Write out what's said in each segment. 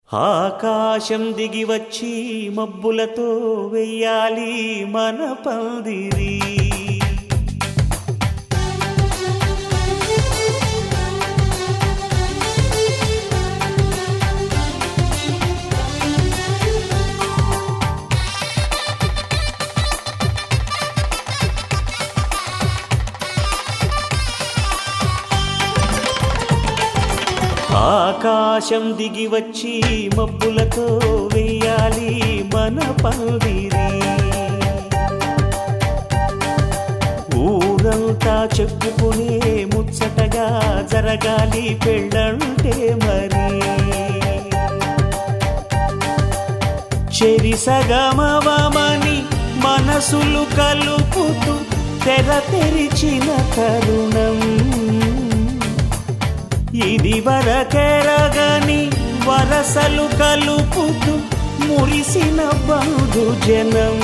ఆకాశం దిగి వచ్చి మబ్బులతో వెయ్యాలి మన పందిరి. ఆకాశం దిగి వచ్చి మబ్బులతో వెయ్యాలి మన పందిరి. ఊరంతా చెప్పుకునే ముచ్చటగా జరగాలి పెళ్ళంటే మరి. చెరిసగమవమని మనసులు కలుపుతూ తెర తెరిచిన తరుణం ఇది వరకెరగని వరసలు కలుపుతూ మురిసిన బంధుజనం.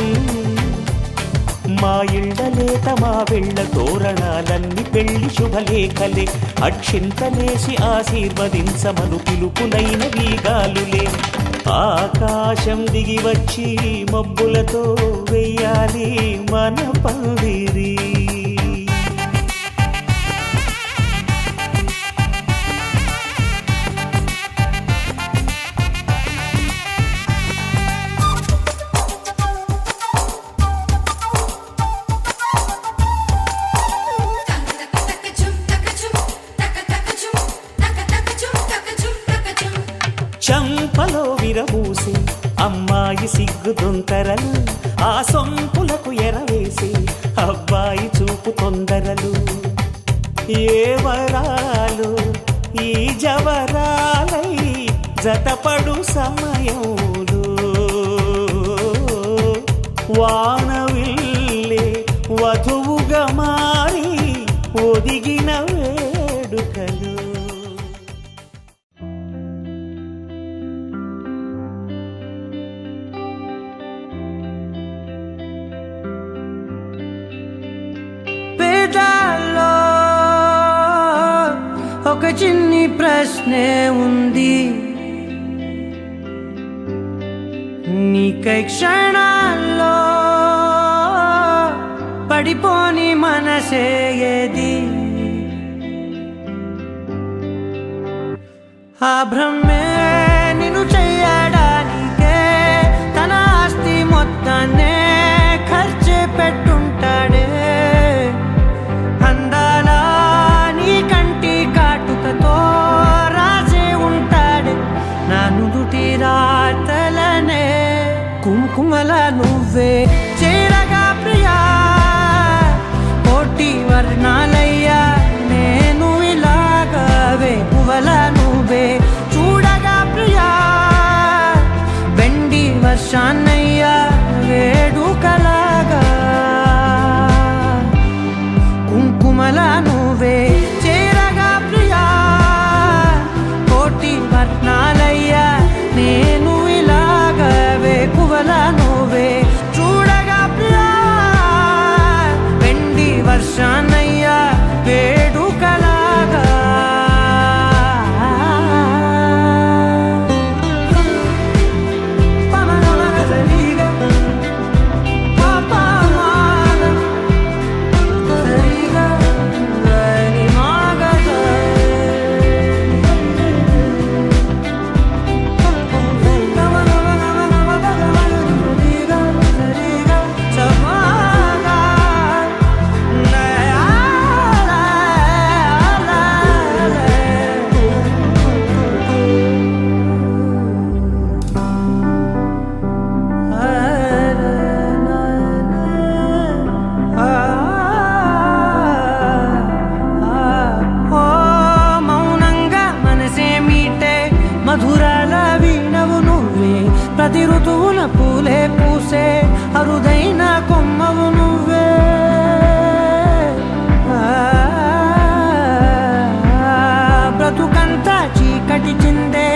మా ఇళ్ళలేత మా వెళ్ళ తోరణాలన్నీ పెళ్లి శుభలేఖలే. అక్షింతలేసి ఆశీర్వదించమను పిలుపులైన వీగాలులే. ఆకాశం దిగి వచ్చి మబ్బులతో వెయ్యాలి మన పందిరి. చంపలో విరబూసి అమ్మాయి సిగ్గుదొంతరలు, ఆ సొంపులకు ఎరవేసి అబ్బాయి చూపు తొందరలు. ఏ వరాలు ఈ జవరాలై జతపడు సమయంలో వానవిల్లే వధువుగా మారి ఒదిగిన వేడుకలు. ఒక చిన్ని ప్రశ్నే ఉంది, నీకై క్షణాల్లో పడిపోని మనసే ఏది? ఆ భ్రమే నిన్ను చెయ్యడానికే తన ఆస్తి మొత్తాన్నే ఖర్చు పెట్టుంటాడే. అందాల నీ కంటి కాటుకతో రాజే కుంకుమల నువ్వే చేరగా ప్రియా కోటి వర్ణాలయ్యా నేను ఇలాగా వేకువల నువ్వే చూడగా ప్రియా వెండి వర్షాన్నయ్యా వేడుకలాగా కుంకుమల నువ్వే చేరగా ప్రియా కోటి వర్ణాలయ్యా నేను ఇలాగా వేకువల నువ్వే చూడగా ప్రియా వెండి వర్షాన్నయ్యా వేడుకలాగా మధురాల వీణవు నువ్వే ప్రతి ఋతువున పూలే పూసే అరుదైన కొమ్మవు నువ్వే బ్రతుకంతా చీకటి చిందే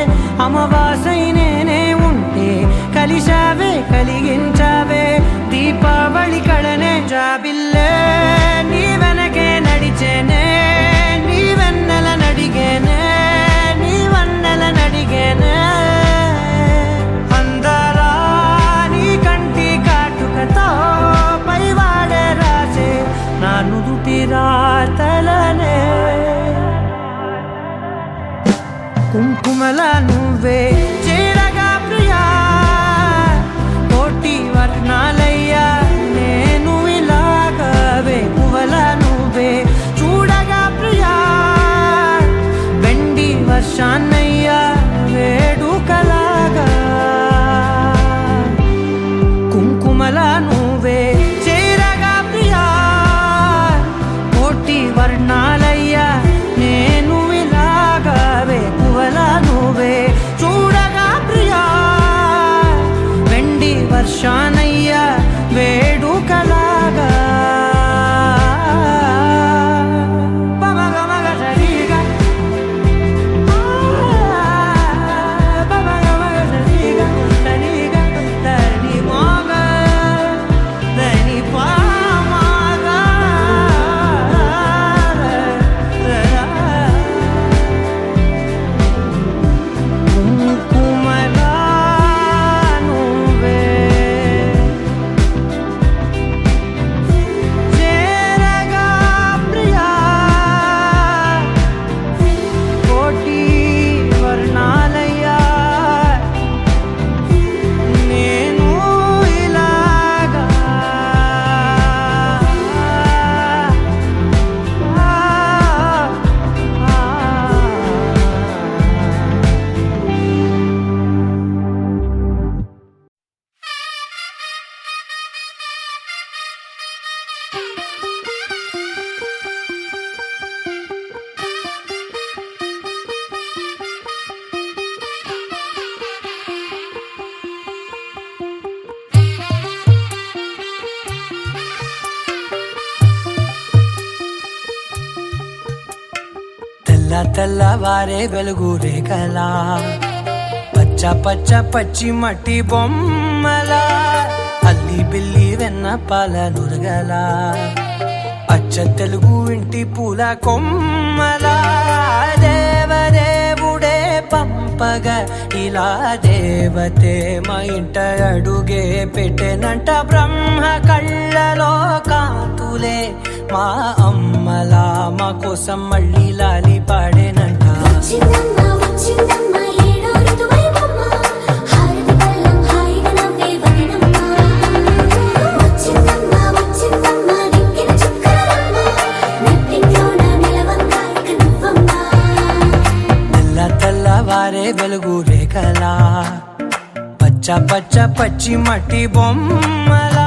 అమావాసై నేనే ఉంటే కలిశావే కలిగించావే దీపావళి కళనే జాబిల్లే నీ వెనకే నడిచేనే నీ వెన్నెల నడిగేనే నడిగేనే అందరా నీ కంటి కాటుకతో పైవాడే రాసే నా నుదుటి రాతలనే కుంకుమల నువ్వే చేరగా ప్రియా కోటి వర్ణాలయ్యా నేను ఇలాగా వేకువల నువ్వే చూడగా ప్రియా వెండి వర్షాన్నయ్యా వేడుకలాగా కుంకుమల నువ్వే చేరగా ప్రియా కోటి వర్ణాలయ్యా నేను ఇలాగా వేకువల నువ్వే చూడగా ప్రియా వెండి వర్షాన్నయ్యా వేడుకలాగా తెల్లవారే వెలుగు రేఖలా పచ్చ పచ్చ పచ్చి మట్టి బొమ్మలా అల్లి బిల్లి వెన్న పాల నురగలా అచ్చ తెలుగు ఇంటి పూల కొమ్మలా దేవదేవుడే పంపగా ఇలా దేవతే మా ఇంట అడుగే పెట్టెనంట బ్రహ్మ కళ్ళలో కాంతులే మా అమ్మలా మా కోసం మళ్ళీ లాలి పాడేనంట తెల్లవారే వెలుగు రేఖలా పచ్చ పచ్చ పచ్చ పచ్చి మట్టి బొమ్మలా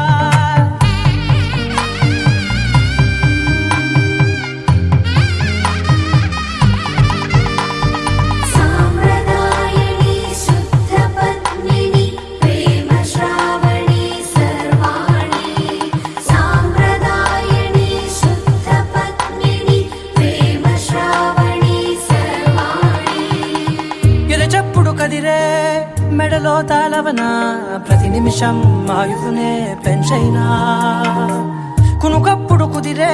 మెడలో తాళవన ప్రతి నిమిషం ఆయుధునే పెంచైనా కునుకప్పుడు కుదిరే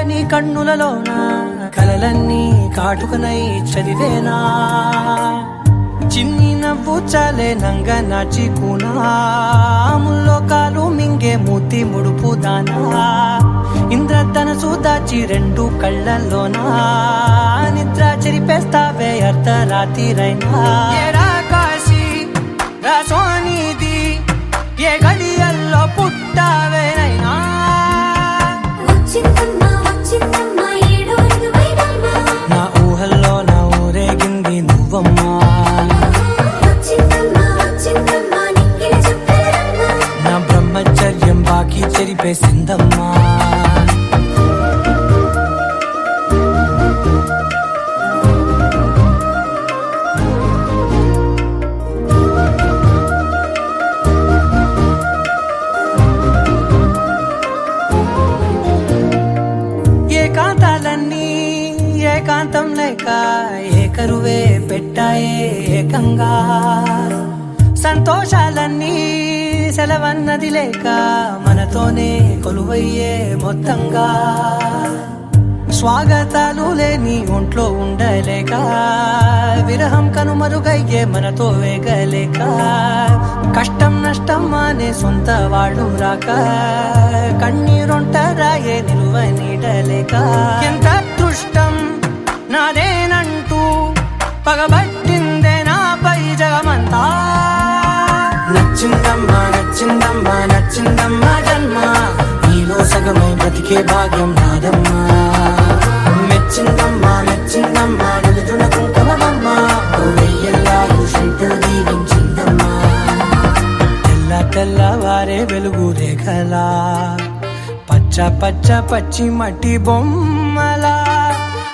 నీ కన్నులలోన కలలన్నీ కాటుకనై చదివేనా చిన్ని నవ్వు చాలే నంగ నాచి కూనాముల్లో కాలు మింగే మూతి ముడుపు దానా ఇంద్రధనసు దాచి రెండు కళ్ళల్లోనా నిద్ర చెరిపేస్తావే అర్ధరాత్రిరైనా సోనిది ఏ గడియల్లో పుట్టావేనైనా నా ఊహల్లో నా ఊరేగింది నువ్వమ్మా నా బ్రహ్మచర్యం బాకీ చెరిపేసిందమ్మా ఏకాంతం లేక ఏకరువే పెట్టాయే ఏకంగా సంతోషాలన్నీ సెలవన్నది లేక మనతోనే కొలువయ్యే మొత్తంగా స్వాగతాలు లేని ఒంట్లో ఉండలేక విరహం కనుమరుగయ్యే మనతో వేగలేక కష్టం నష్టం అనే సొంత వాడు రాక కన్నీరొంటరాయే నిలువ నీడలేక ఎంత అదృష్టం నాదేనంటూ పగబట్టిందే నాపై జగమంతా నచ్చిందమ్మా నచ్చిందమ్మా నచ్చిందమ్మా జన్మ నీలో సగమై బ్రతికే భాగ్యం నాదమ్మా మెచ్చిందమ్మా మెచ్చిందమ్మా నిలుతున్న కుంకుమమ్మా వెయ్యల్లాలు శంకరు దీవించిందమ్మా తెల్ల తెల్లవారే వెలుగు రేఖలా పచ్చ పచ్చ పచ్చి మట్టి బొమ్మలా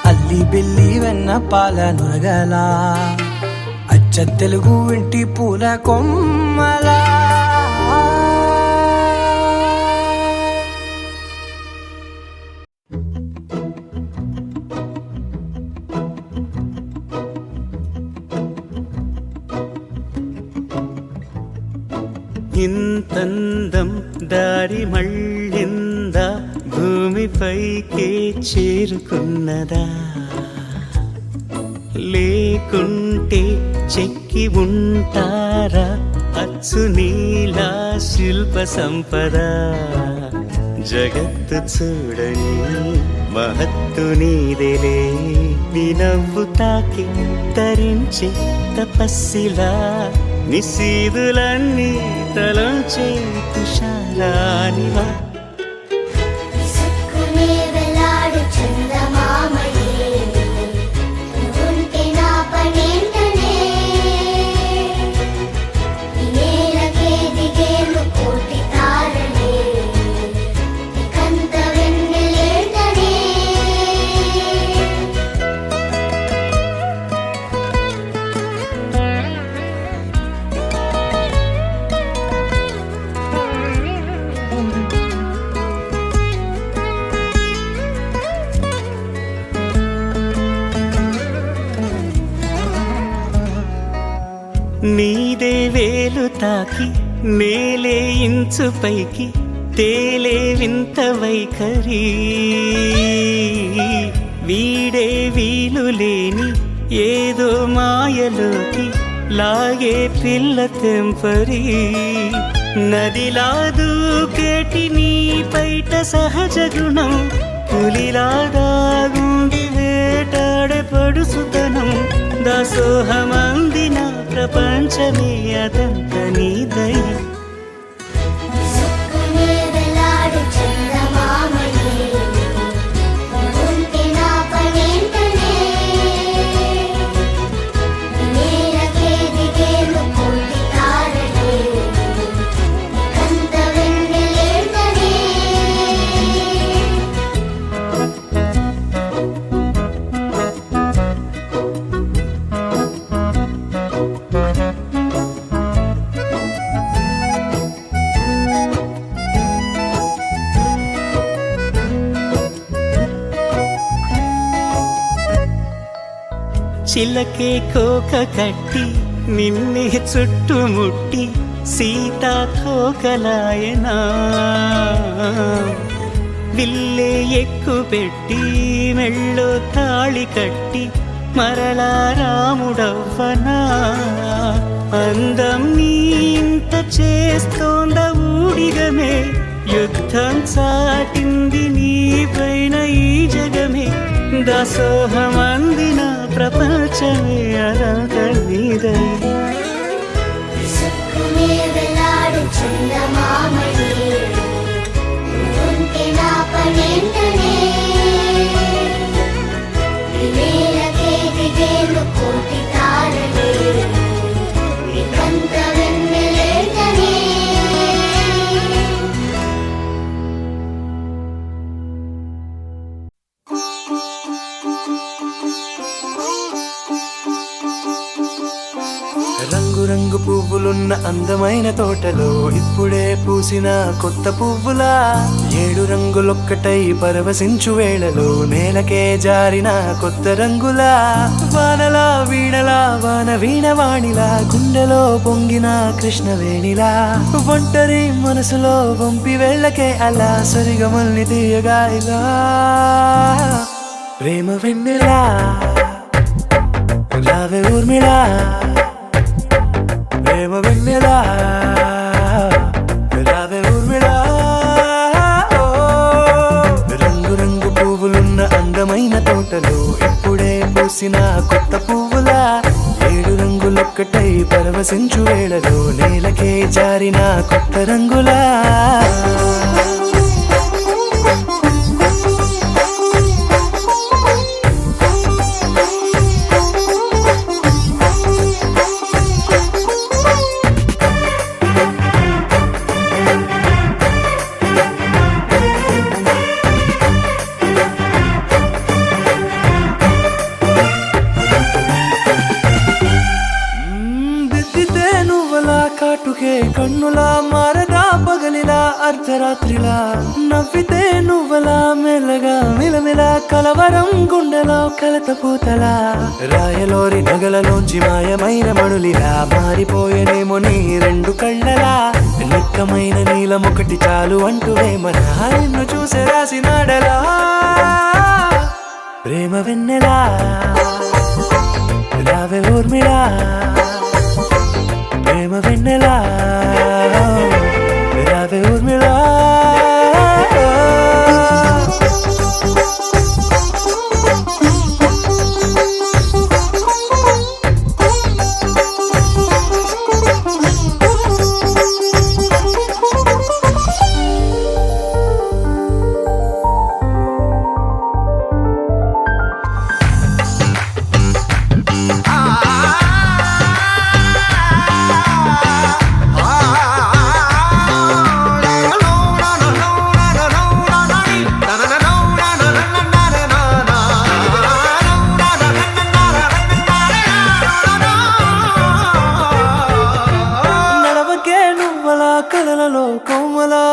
అల్లి బిల్లి వెన్న పాల నురగలా అచ్చ తెలుగు ఇంటి పూల కొమ్మలా ఇంతందం దారి మళ్ళిందా భూమిపైకే చేరుకున్నదా లేకుంటే చెక్కి ఉంటారా అచ్చు నీలా శిల్ప సంపద జగత్తు చూడని మహత్తు నీదేలే నీ నవ్వు తాకి తరించే తపస్సిలా నిశీదులన్నీ తలంచే తుషారానివా నీదే వేలు తాకి నేలే ఇంచు పైకి తేలే వింత వైఖరి వీడే వీలు లేని ఏదో మాయలోకి లాగే పిల్ల తెంపరి నదిలా దూకేటి నీ పైట సహజ గుణం పులిలాగా గుండి వేటాడే పడుసుతనం దాసోహమందిన ప్రపంచమే అదంత నీ దయ చిలకే కోక కట్టి నిన్నే చుట్టుముట్టి సీతా తోకలాయనా విల్లే ఎక్కుపెట్టి మెళ్ళో తాళి కట్టి మరలా రాముడవ్వనా అందం నీ ఇంత చేస్తోంద ఊడిగమే యుద్ధం చాటింది నీ పైన ఈ జగమే దాసోహమందిన ప్రపంచమే అనంత నీదై రంగు పువ్వులున్న అందమైన తోటలో ఇప్పుడే పూసిన కొత్త పువ్వులా 7 రంగులొక్కటై పరవశించు వేళలో నేలకే జారిన కొత్త రంగులా వానలా వీణలా వాన వీణవాణిలా గుండెలో పొంగిన కృష్ణవేణిలా ఒంటరి మనసులో వంపి వెళ్ళకే అలా సరిగమల్ని తీయగా ఇలా ప్రేమ వెన్నెలా రావే ఊర్మిళా ప్రేమ వెన్నెలా రావే ఊర్మిళా రంగు రంగు పువ్వులున్న అందమైన తోటలో ఇప్పుడే పూసిన కొత్త పువ్వులా 7 రంగులొక్కటై పరవశించు వేళలో నేలకే జారిన కొత్త రంగులా కాటుకే కన్నులా మారదా పగలిలా అర్ధరాత్రిలా నవ్వితే నువ్వలా మెల్లగా మిలమిలా కలవరం గుండెలో కలతపూతలా రాయలోరి నగలలోంచి మాయమైన మణులిలా మారిపోయేనేమో నీ 2 కళ్ళలా నిక్కమైన నీలమొకటి చాలు అంటూ వేమన నిన్ను చూసే రాసినాడలా ప్రేమ వెన్నెలా రావే ఊర్మిళా ప్రేమ వెన్నెలా రావే ఊర్మిళా కలలలో కోమలా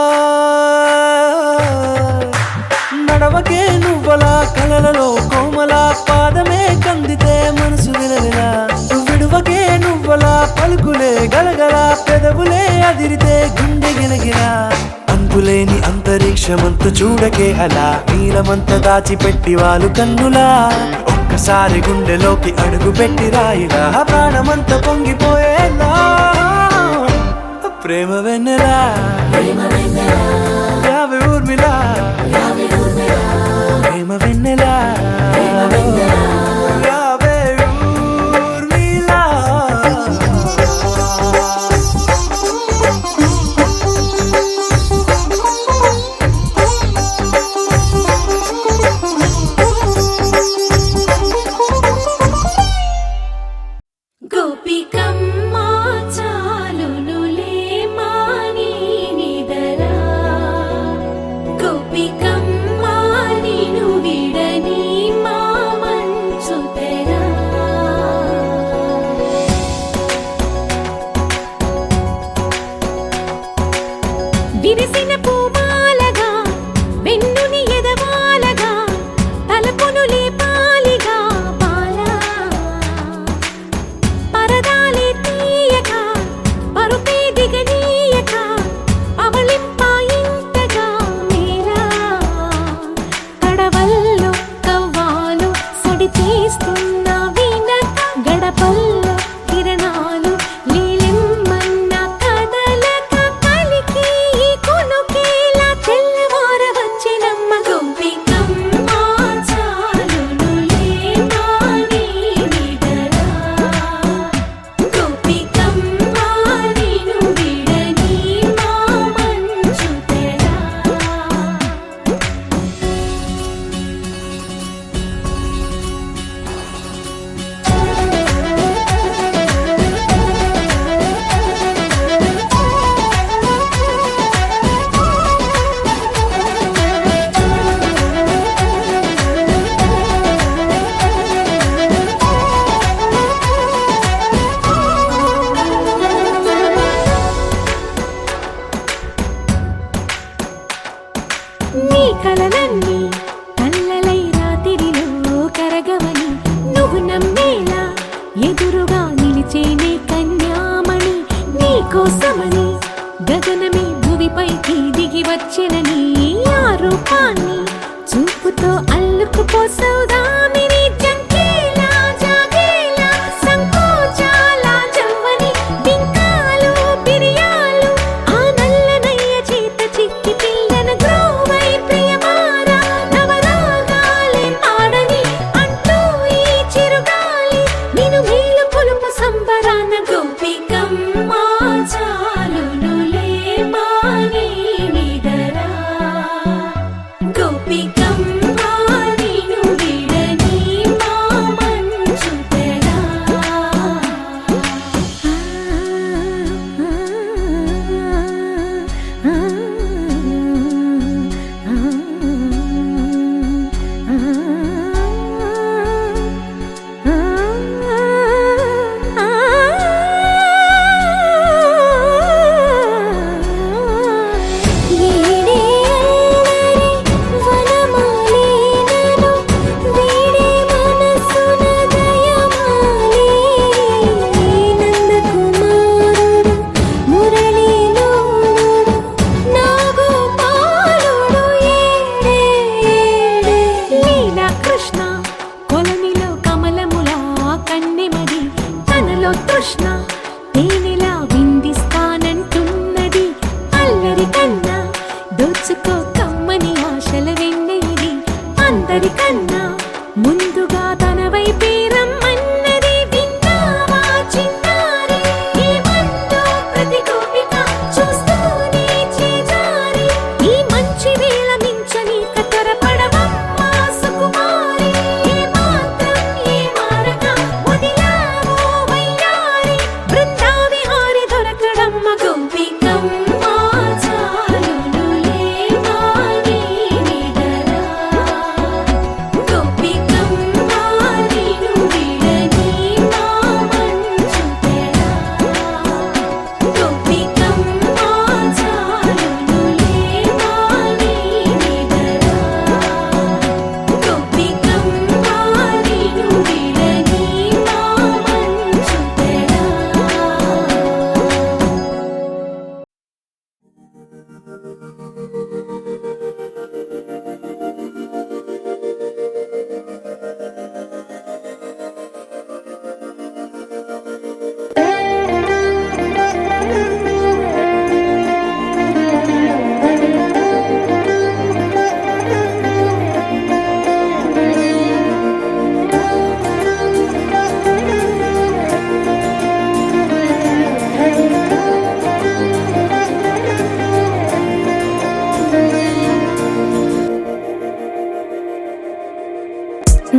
నడవకే నువ్వలా కలలలో కోమలా పాదమే కందితే మనసు విలవిలా విడువకే నువ్వలా పలుకులే గలగల పెదవులే అదిరితే గుండె గిలగిలా అంతులేని అంతరిక్షమంత చూడకే అలా నీలమంత దాచిపెట్టి వాళ్ళు కన్నులా ఒక్కసారి గుండెలోకి అడుగు పెట్టి రాయిలా ప్రాణమంత పొంగిపోయేలా ప్రేమ వెన్నెలా రావే ఊర్మిళా ప్రేమ వెన్నెలా రావే ఊర్మిళా గోపికమ్మా చాలునులే మాని నిదరా గోపికమ్మా నిను విడని మా మంచుతరా విరిసిన పూమాలగా వెన్నుని ఎదవాలగా తలపును లేపాలిగా బాలా ఎదురుగా నిలిచేనే కన్యామణి నీకోసమని గగనమే భూమిపైకి దిగి వచ్చినని ఆ రూపాన్ని చూపుతో అల్లుకుపోసౌదామిని జంకేలా జాగేలా సంకోచాల జవ్వని బింకాలు బిరియాలు ఆ నల్లనయ్య చేత చిక్కి పిల్లన గ్రోవై ప్రియమారా నవరాగాలే పాడని అంటూ ఈ చిరుగాలి నిన్ను మేలు కొలుపు సంబరాన గోపికమ్మ చాలునులే మాని నిదరా గోపికమ్మ నిన్ను విడని మా మంచు తెరా కృష్ణ కొలనిలో కమలములా కన్నెమది తనలో తృష్ణ తేనెలా విందిస్తానంటున్నది అల్లరి కన్నా దోచుకో కమ్మని ఆశల వెన్నెయిది అందరికన్నా ముందుగా తన వైపే రమ్మన్నది విన్నావా చిన్నారి ఏమందో ప్రతి గోపిక చూస్తూనే చేజారి ఈ మంచి వేళ మించని కతరపడవమ్మా సుకుమారి ఏ మాత్రం ఏ మారక వదిలావో వయ్యారి బృందావిహారి దొరకడమ్మ గోపికమ్మ చాలునులే మాని నిదరా గోపికమ్మ నిన్ను విడని మా మంచు తెరా గోపికమ్మ చాలునులే మాని నిదరా గోపికమ్మ నిన్ను విడని మా మంచు తెరా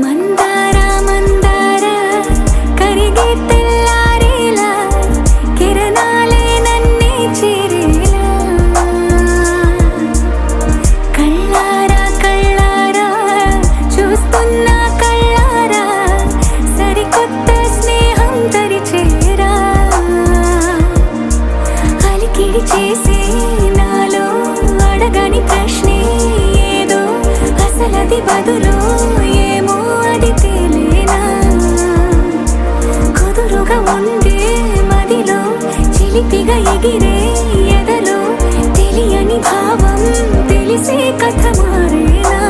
మందార మందార కరిగే తెల్లారేలా కిరణాలే నన్నే చేరేలా కళ్ళారా కళ్ళారా చూస్తున్నా కళ్ళారా సరికొత్త స్నేహం తరిచేరా అలికిడి చేసే నాలో అడగని ప్రశ్నే ఏదో అసలది బదులు ఏమో అది తేలేనా కుదురుగా ఉండే మదిలో చిలిపిగా ఎగిరే ఎదలో తెలియని భావం తెలిసే కథ మారేనా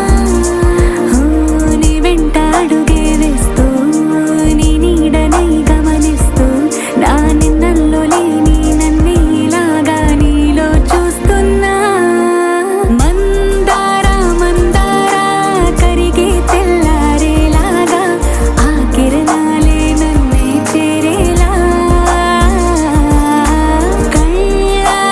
నీ వెంట అడుగే వేస్తూ నీ నీడనై గమనిస్తూ నా నిన్నల్లో లేని నన్నే ఇలాగా నీలో చూస్తున్నా మందార మందార కరిగే తెల్లారేలాగా ఆ కిరణాలే నన్నే చేరేలా కళ్ళారా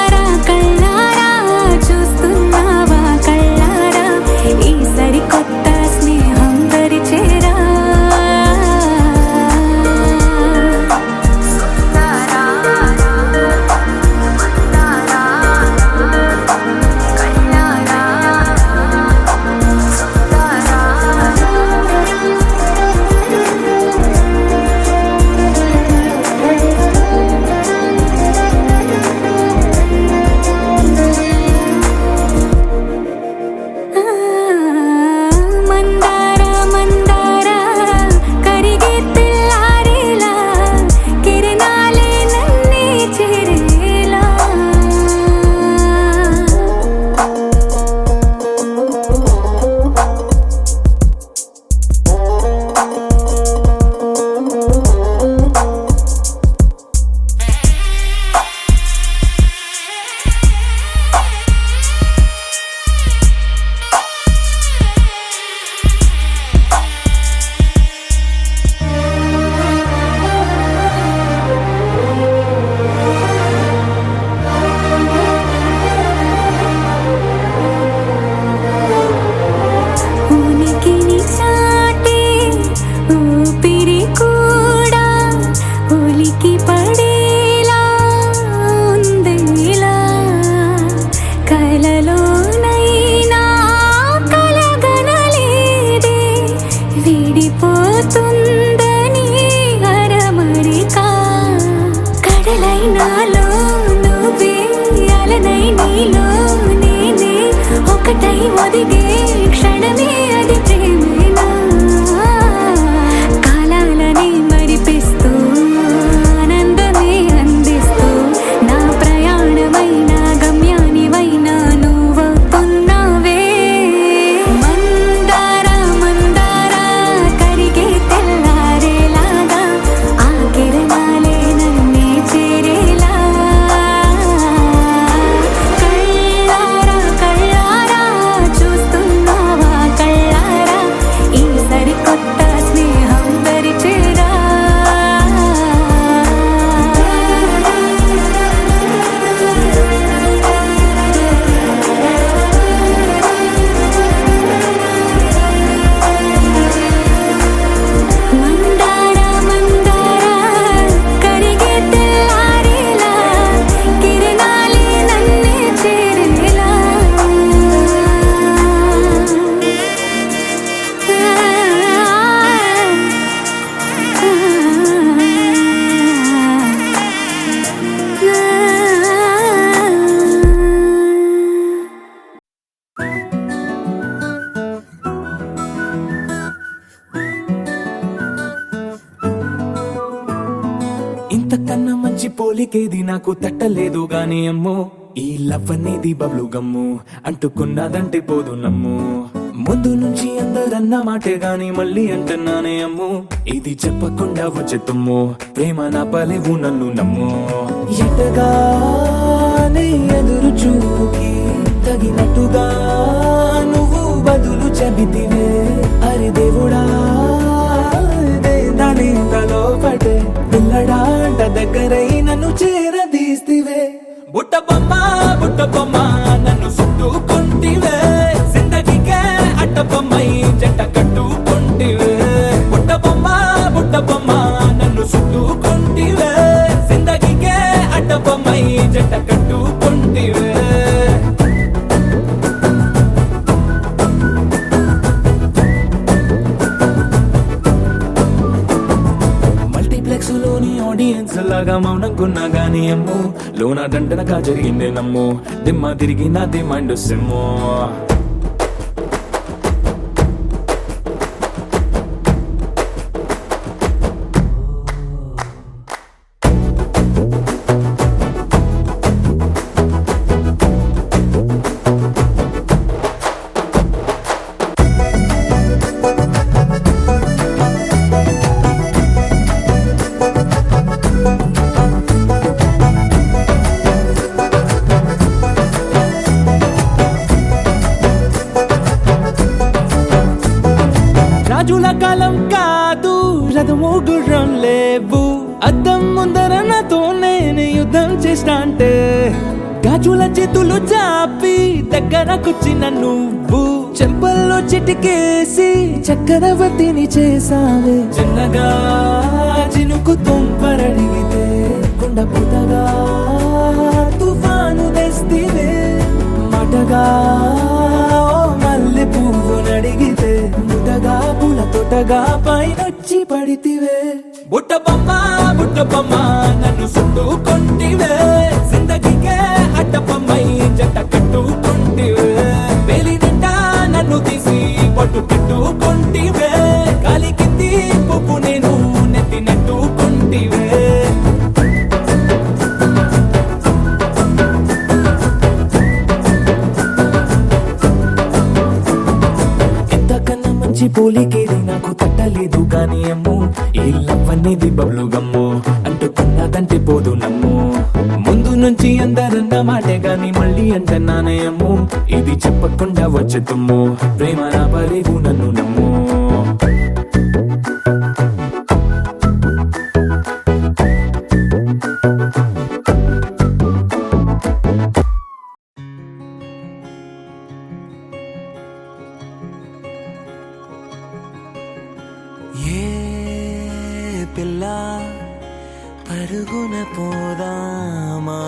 ఇంతకన్నా మంచి పోలికేది నాకు తట్టలేదు గాని అమ్మో ఈ లవ్ అనేది బబ్లు గమ్ము అంటుకున్నదంటే పోదు నమ్ము ముందు నుంచి అందరన్న మాటే గాని మళ్ళీ అంటున్నానే అమ్ము ఇది చెప్పకుండా వచ్చే తుమ్ము ప్రేమ నా పలేవు నన్ను నమ్ము ఎటగానే ఎదురు చూకి తగినట్టుగా నువ్వు బదులు చెబితివే అరే దేవుడా దాని లోపటే పిల్లడాంట దగ్గరై నన్ను చేరదీస్తివే బుట్ట బొమ్మ నన్ను చుట్టుకుంటివే జిందగీకే అట్ట బొమ్మై జంట కట్టుకుంటివే బుట్ట బొమ్మ నన్ను చుట్టుకుంటివే జిందగీకే అట్ట బొమ్మై జంట కట్టుకుంటివే ఆడియన్స్ లాగా మౌనంకున్నా గానీ అమ్ము లోన దండనగా జరిగిందే నమ్ము దిమ్మ తిరిగి నాది మైండ్ సిమ్ము రాజుల కాలం కాదు రథము గుర్రం లేవు అద్దం ముందర నాతో నేను యుద్ధం చేస్తా అంటే గాజుల చేతులు చాపి దగ్గరకొచ్చిన నువ్వు చెంపల్లో చిటికేసి చక్రవర్తిని చేసావే చిన్నగా చినుకు తుంపరడిగితే కుండ పుటగా తుఫాను తెస్తివే మాటగా మల్లె పువ్వు నడిగితే ముదగా పూల తోటగా పైనొచ్చి పడితివే బుట్ట బొమ్మ నన్ను చుట్టుకుంటివే జిందగీకే అట్ట బొమ్మై జంట కట్టుకుంటివే వేలి నిండా నన్ను తీసి పట్టు పెట్టుకుంటివే గాలి కింది పువ్వు నేను నెత్తి నెట్టుకుంటివే పోలికేది నాకు తట్టలేదు గాని అమ్ము ఈ లవ్ అనేది బబ్లు గమ్ము అంటుకున్నదంటే పోదు నమ్ము ముందు నుంచి అందరన్న మాటే గాని మళ్ళీ అంటున్నానే అమ్ము ఇది చెప్పకుండా వచ్చే తుమ్ము ప్రేమ నా పలేవు నన్ను నమ్ము పిల్ల పరుగున పోదామా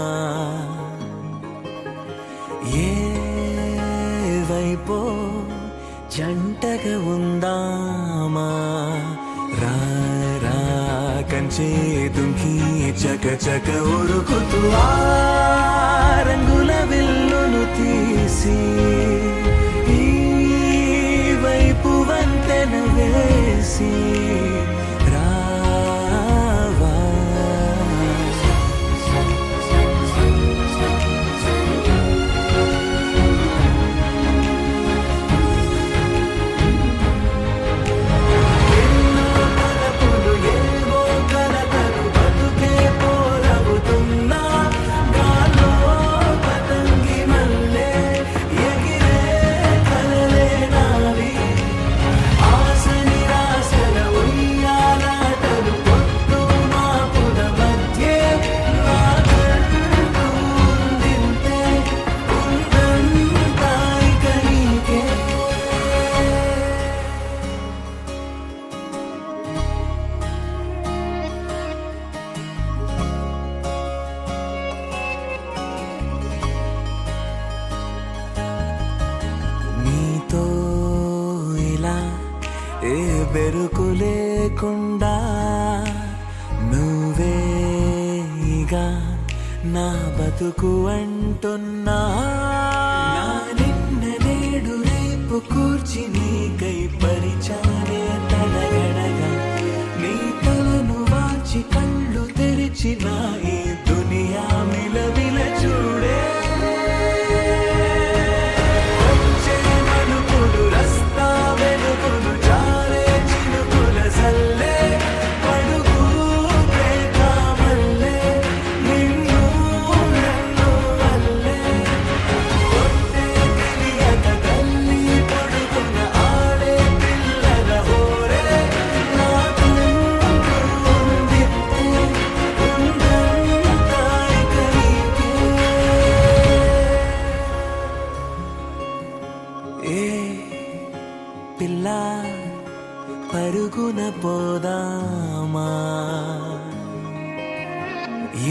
ఏ వైపో జంటగా ఉందామా రా రా కంచే దుంకి చక చక ఉరుకుతూ ఆ రంగుల విల్లును తీసి ఈ వైపు వంతెన వేసి ఏ బెరుకు లేకుండా నువ్వేగా నా బతుకు అంటున్నా నిన్న నేడు రేపు కూర్చి నీకై పరిచానే తడగడగా నీ తలను వాచి కళ్ళు తెరిచి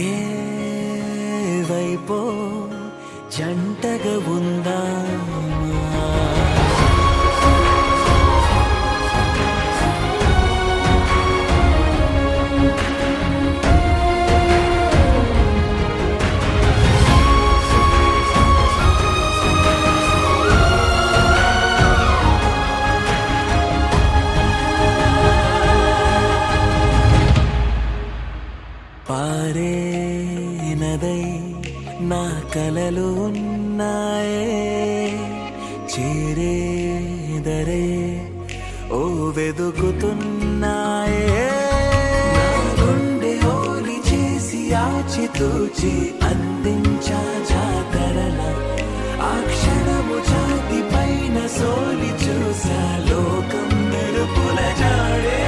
ఏ వైపో జంటగా ఉందామా పారే నదై నా కలలు ఉన్నాయే చేరేదరే ఓ వెదుకుతున్నాయే నా గుండె ఓలి చేసి ఆచితూచి అందించా జాతరల ఆ క్షణము ఛాతి పైన సోలి చూసా లోకం మెరుపుల జాడే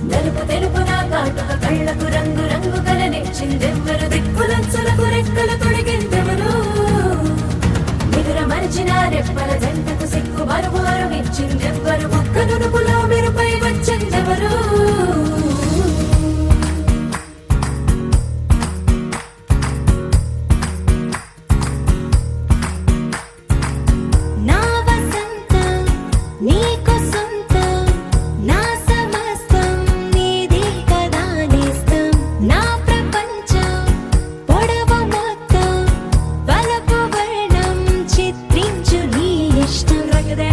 నలుపు తెలుపు నా కాటుక కళ్ళకు రంగు రంగు కలనిచ్చిందెవ్వరు దిక్కులంచులకు రెక్కలు తొడిగిందెవరు నిదుర మరిచిన రెప్పల జంటకు సిక్కు బరువు అరుమిచ్చిందెవ్వరు ఒక్క నునుపులో మెరుపై వచ్చిందెవరు నా వసంతం నీకు సొంతం నా సమస్తం నీది కదా నేస్తం నా ప్రపంచం పొడవు మొత్తం వలపు వర్ణం చిత్రించు నీ ఇష్టం రగదే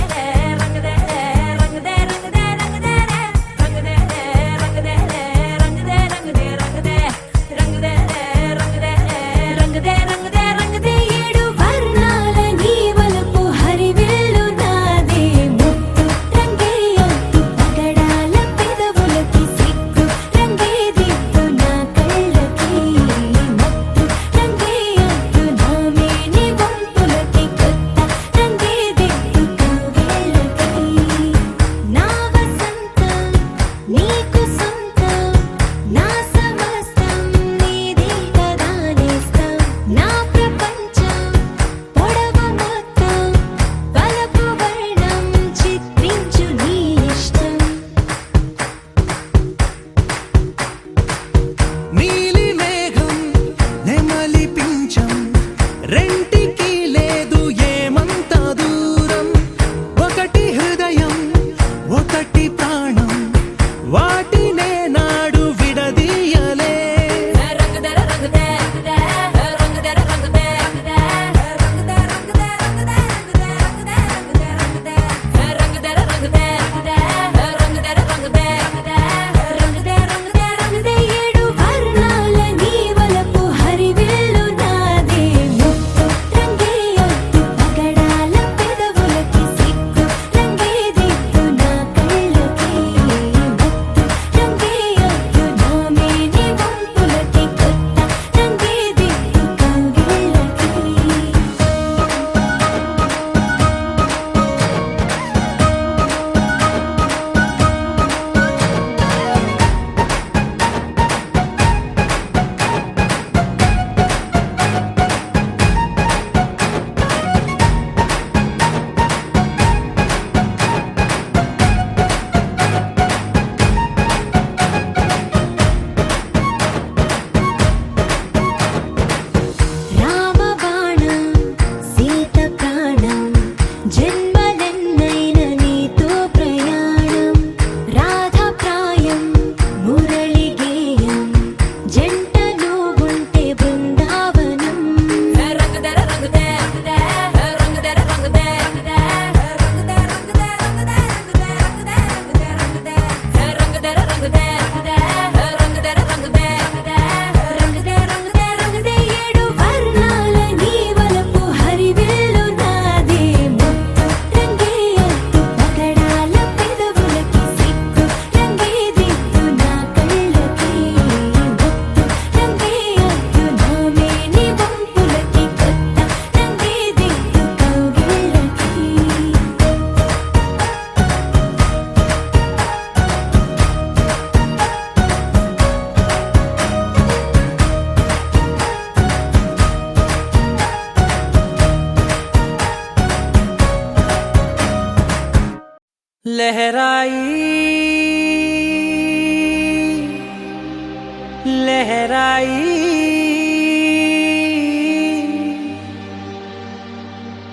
లహరాయి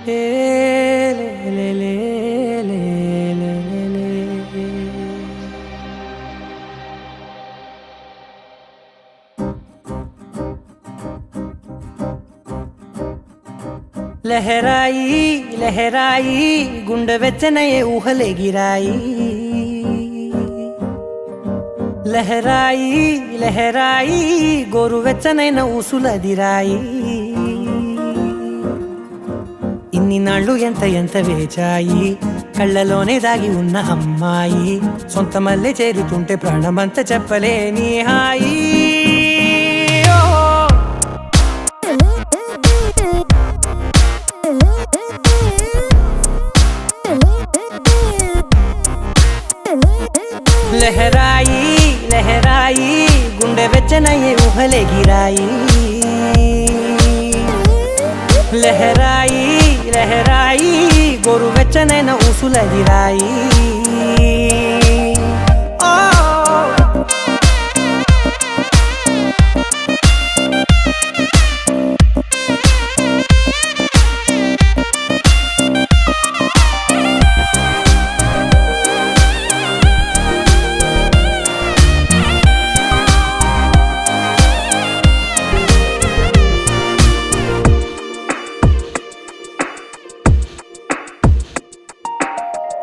ఏ లే లే లే లే లే లే. లహరాయి లహరాయి గుండె వెచ్చనయే ఊహలే గిరాయి లహరాయి లహరాయి గోరు వెచ్చనైన ఊసులదిరాయి ఇన్ని నాళ్ళు ఎంత ఎంత వేచాయి కళ్ళలోనే దాగి ఉన్న అమ్మాయి సొంత మల్లె చేరుతుంటే ప్రాణమంత చెప్పలేని హాయి లహరాయి లహరాయి గుండె వెచ్చనయ్యే ఊహలే గిరాయి లహరాయి లహరాయి గోరు వెచ్చనైన ఊసులదిరాయి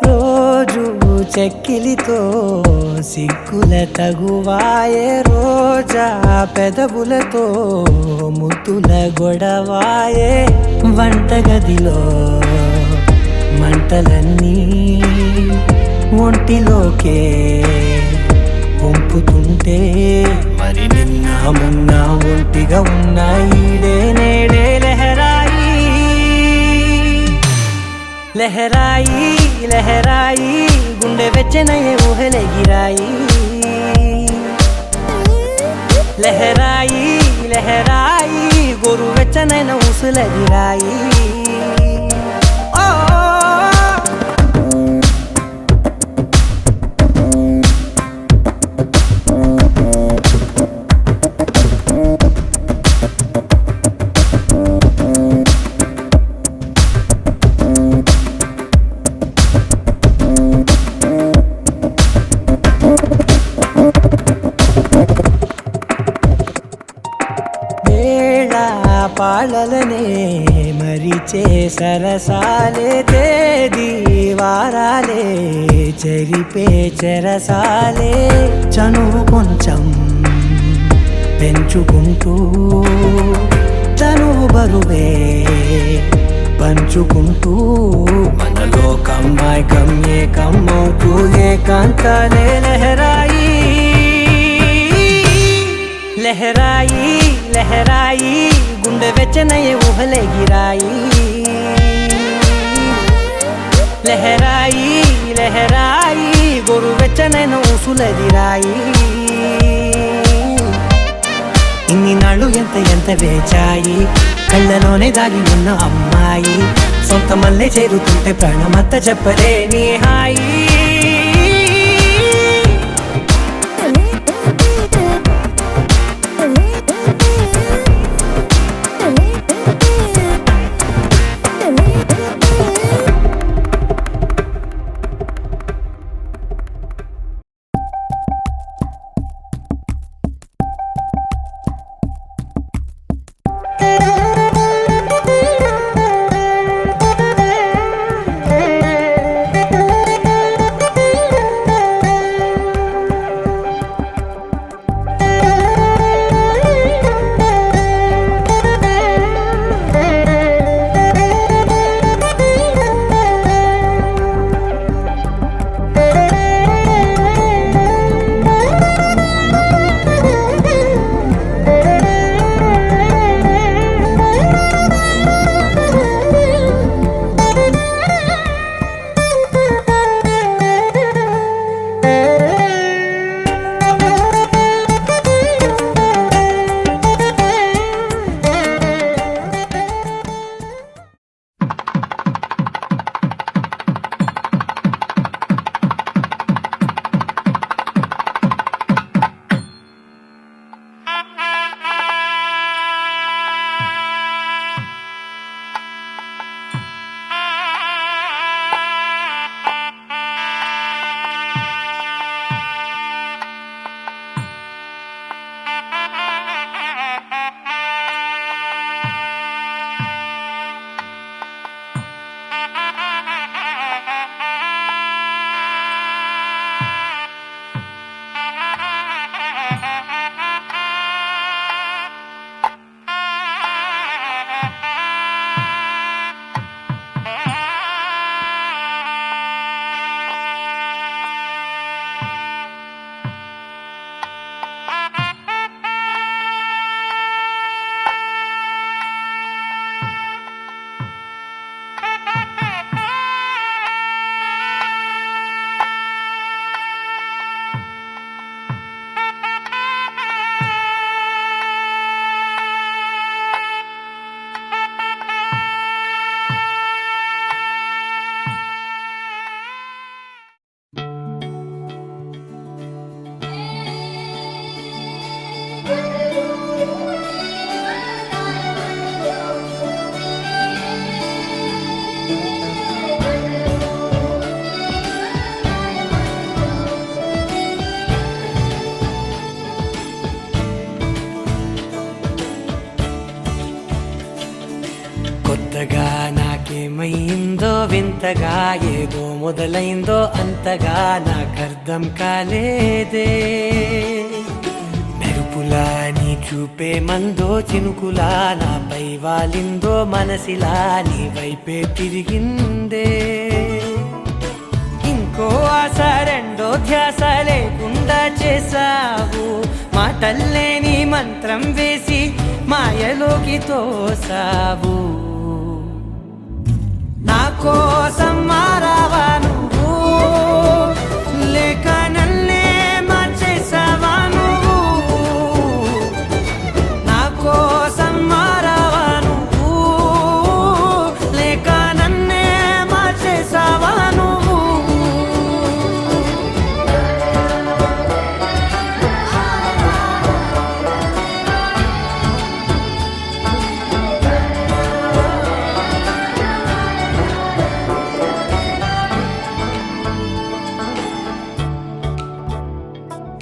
రోజు చెక్కిలితో సిగ్గుల తగువాయే రోజా పెదవులతో ముద్దుల గొడవాయే వంటగదిలో మంటలన్నీ ఒంటిలోకే వంపుతుంటే మరి నిన్న మొన్న ఒంటిగా ఉన్న ఈడే నేడే లహరాయి లహరాయి లహరాయి గుండె వెచ్చనయ్యే ఊహలే గిరాయి లహరాయి లహరాయి గోరు వెచ్చనైన ఊసులదిరాయి పాలలనే మరిచే సరసాలే తేదీ వారాలే చెరిపే చెరసాలే చనువు కొంచెం పెంచుకుంటూ చనువు బరువే పంచుకుంటూ మనలో కమ్మాయి కమ్మే కమ్మవుతూ ఏకాంతాలే లహరాయి లహరాయి లహరాయి గుండె వెచ్చనయ్యే ఊహలే గిరాయి లహరాయి లహరాయి గోరు వెచ్చనైన ఊసులదిరాయి ఇన్ని నాళ్ళు ఎంత ఎంత వేచాయి కళ్ళలోనే దాగి ఉన్న అమ్మాయి సొంత మల్లె చేరుతుంటే ప్రాణమంత చెప్పలేని హాయి వింతగా ఏదో మొదలైందో అంతగా నాకర్థం కాలేదే మెరుపులా నీ చూపే మందో చినుకులా నాపై వాలిందో మనసిలా నీ వైపే తిరిగిందే ఇంకో ఆశ రెండో ధ్యాస లేకుండా చేసావు మాటల్లే నీ మంత్రం వేసి మాయలోకి తోసావు నా కోసం మారావా నువ్వు లేక నన్నే మార్చేసావా నువ్వు నా కోసం మారావా నువ్వు లేక నన్నే మార్చేసావా నువ్వు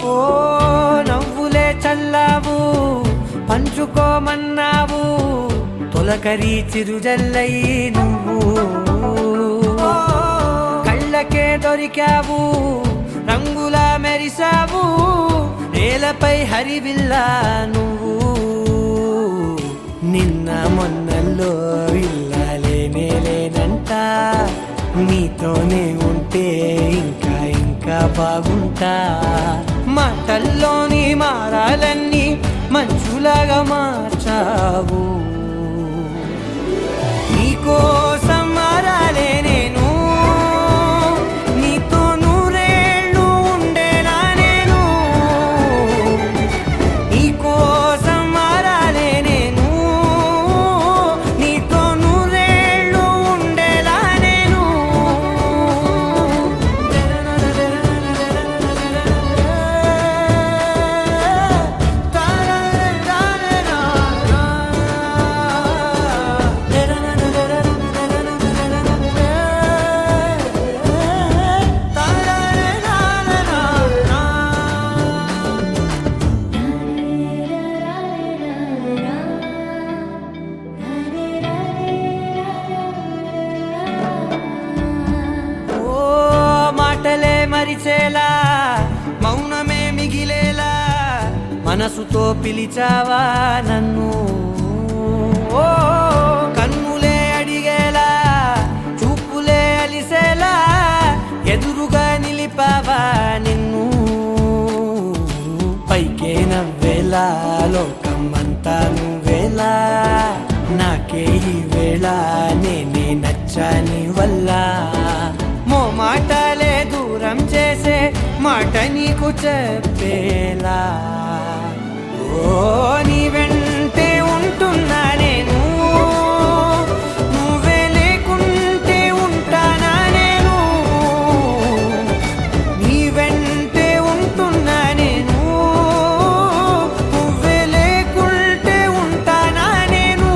ఓ నవ్వులే చల్లావు పంచుకోమన్నావు తొలకరి చిరుజల్లై నువ్వు కళ్ళకే దొరికావు రంగులా మెరిసావు నేలపై హరివిల్లా నువ్వు నిన్న మొన్నల్లో ఇల్లాలేనే లేనంట నీతోనే ఉంటే ఇంకా ఇంకా బాగుంటా మాటల్లోని మారాలన్నీ మంచులాగా మార్చావు నీకోసం మారాలే నేను నీతో నూరేళ్ళు ఉండేలా నేను నీకోసం మారాలే నేను నీతో నూరేళ్ళు ఉండేలా నేను ఓ మాటలే మరిచేలా మౌనమే మిగిలేలా మనసుతో పిలిచావా నన్ను ఓ కన్నులే అడిగేలా చూపులే అలిసేలా ఎదురుగా నిలిపావా నిన్ను పైకే నవ్వేలా లోకం అంతా నువ్వేలా నాకే ఈ వేళ నేనే నచ్చాని వల్ల మో మాటలే దూరం చేసే మాట నీకు చెప్పేలా ఓ నీ వెంటే ఉంటున్నా నేను నువ్వే లేకుంటే ఉంటానా నేను నీ వెంటే ఉంటున్నా నేను నువ్వే లేకుంటే ఉంటానా నేను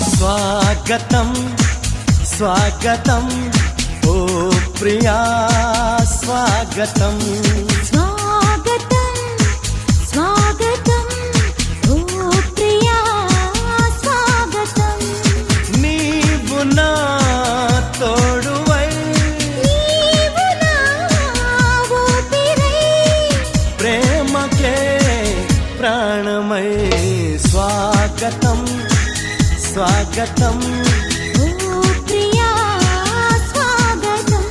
స్వాగతం స్వాగతం ఓ ప్రియా స్వాగతం స్వాగతం స్వాగతం ఓ ప్రియా స్వాగతం నీవు నా తోడువై నీవు నా ఊపిరై ప్రేమకే ప్రాణమై స్వాగతం స్వాగతం ఓ ప్రియా స్వాగతం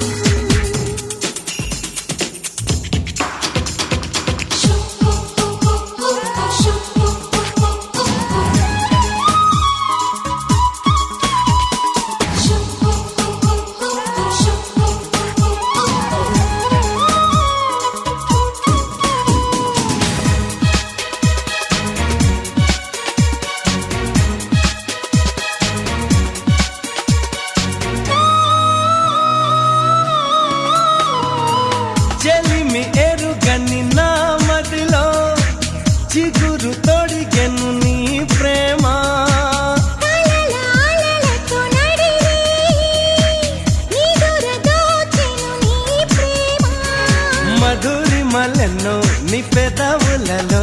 పెదవులలో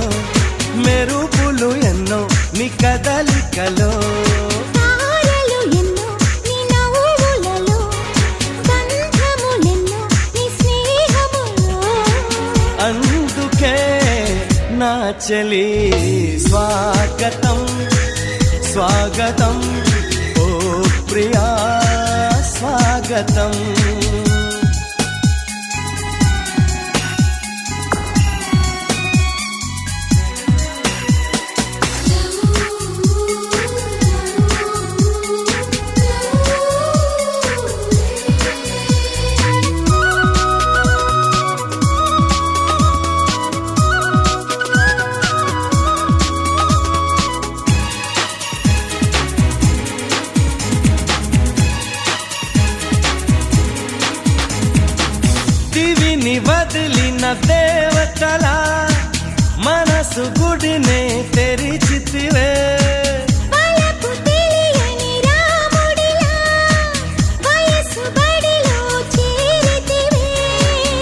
మెరుపులు ఎన్నో నీ కదలికలో తారలు ఎన్నో నీ నవ్వులలో బంధములెన్నో నీ స్నేహములో అందుకే నా చెలి స్వాగతం స్వాగతం ఓ ప్రియా స్వాగతం దివిని వదిలిన దేవతల మనసు గుడినే తెరిచితివే వలపు తెలియని రాముడిలా వయసు బడిలో చేరితివే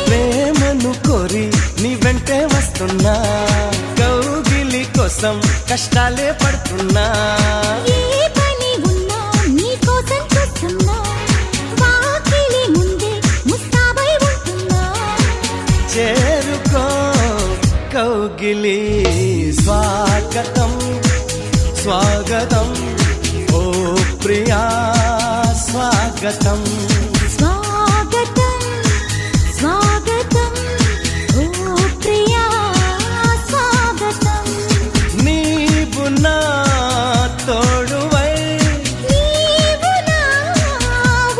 ప్రేమను కోరి నీ వెంటే వస్తున్నా కౌగిలి కోసం కష్టాలే పడుతున్నా ఏ పని ఉన్నా నీ కోసం చూస్తున్నా వాకిలి ముందే ముస్తాబై ఉంటున్నా చేరుకో కౌగిలి స్వాగతం స్వాగతం ఓ ప్రియా స్వాగతం స్వాగతం స్వాగతం ఓ ప్రియా స్వాగతం నీవు నా తోడువై నీవు నా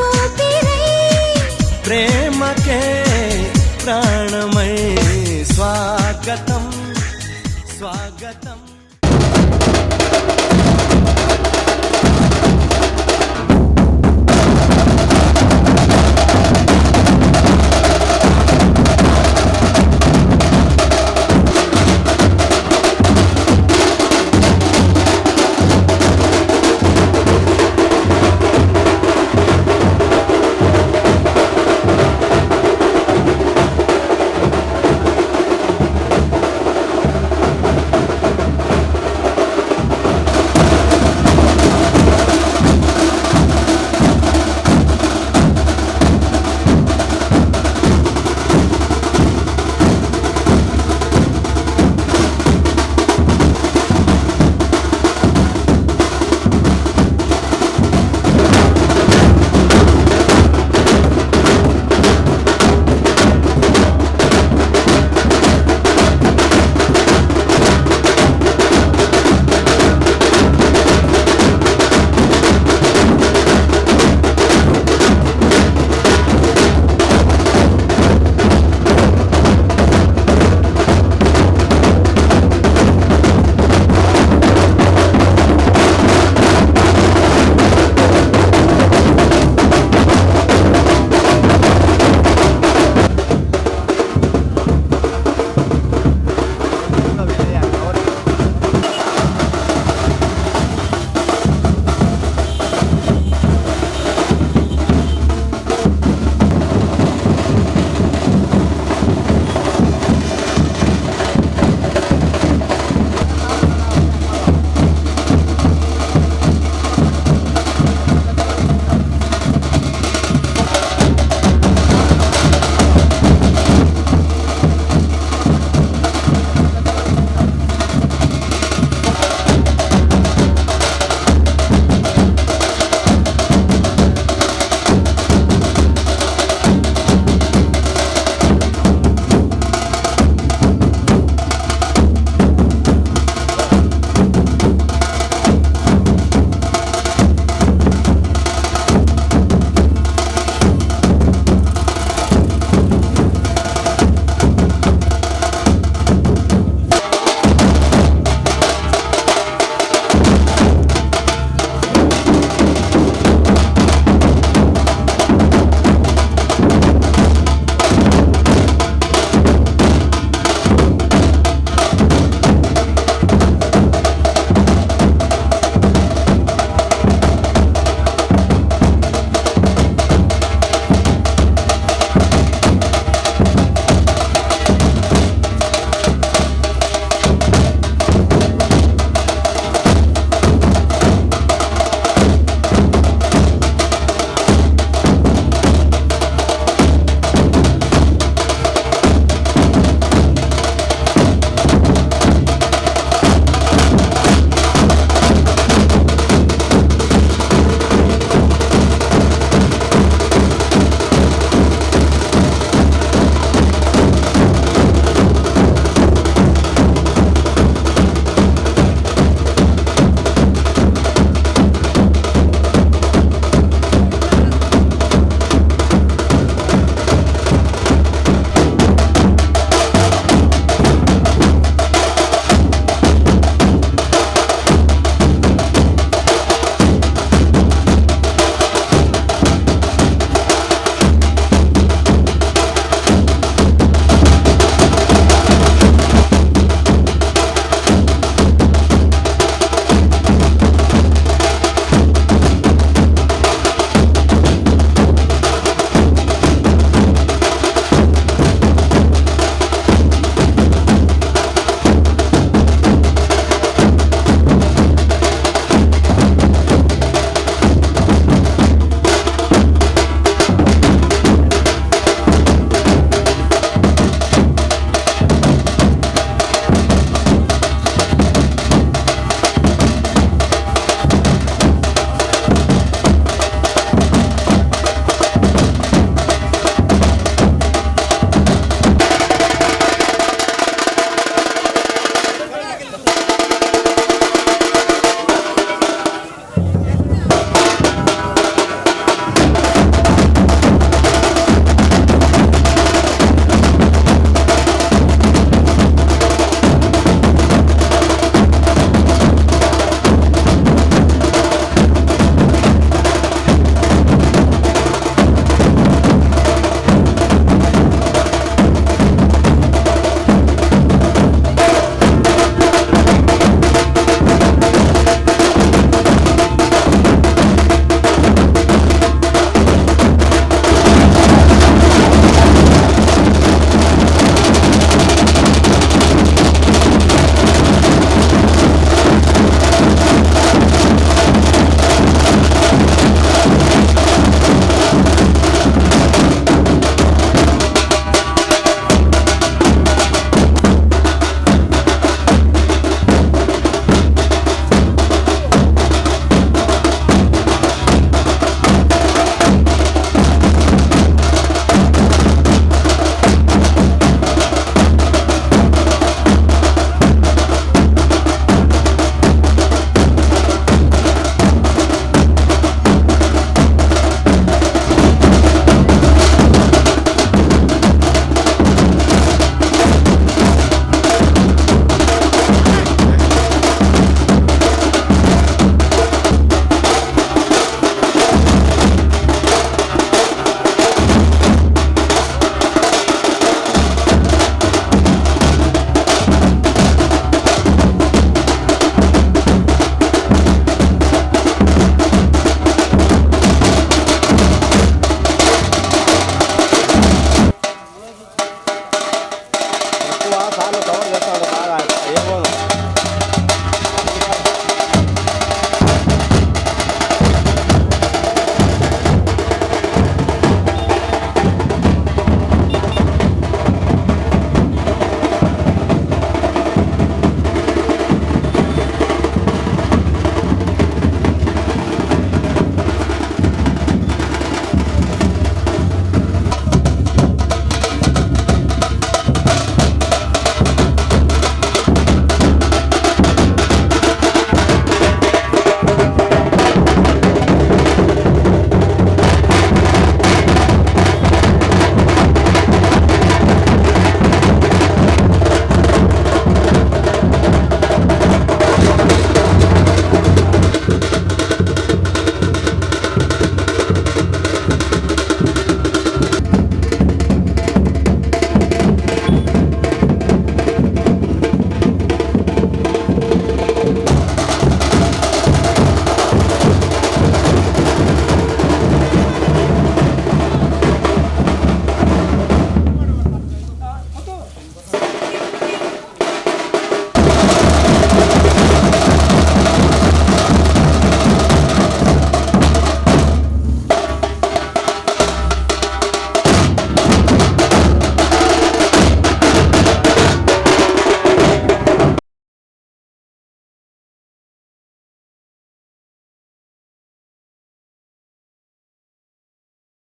ఊపిరై ప్రేమకే ప్రాణమై స్వాగతం స్వాగతం